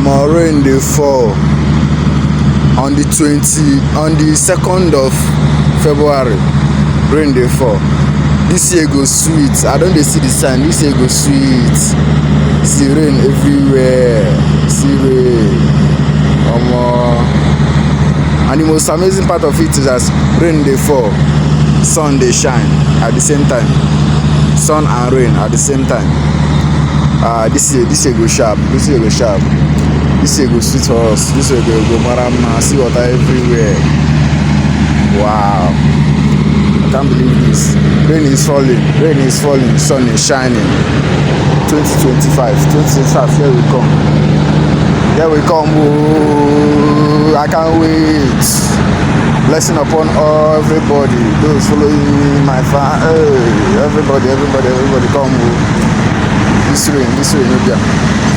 Rain dey fall on the 2nd of February. Rain dey fall. This year go sweet. I don dey see the sign. This year go sweet. See rain everywhere. See rain. And the most amazing part of it is as rain dey fall, sun dey shine at the same time. Sun and rain at the same time. This year go sharp. This year go sharp. This year go sweet for us. This year go marama. See water everywhere. Wow. I can't believe this. Rain is falling. Rain is falling. Sun is shining. 2025. Here we come. Here we come. Oh, I can't wait. Blessing upon everybody. Those following me, my fan. Hey, everybody come. Oh. This rain, no.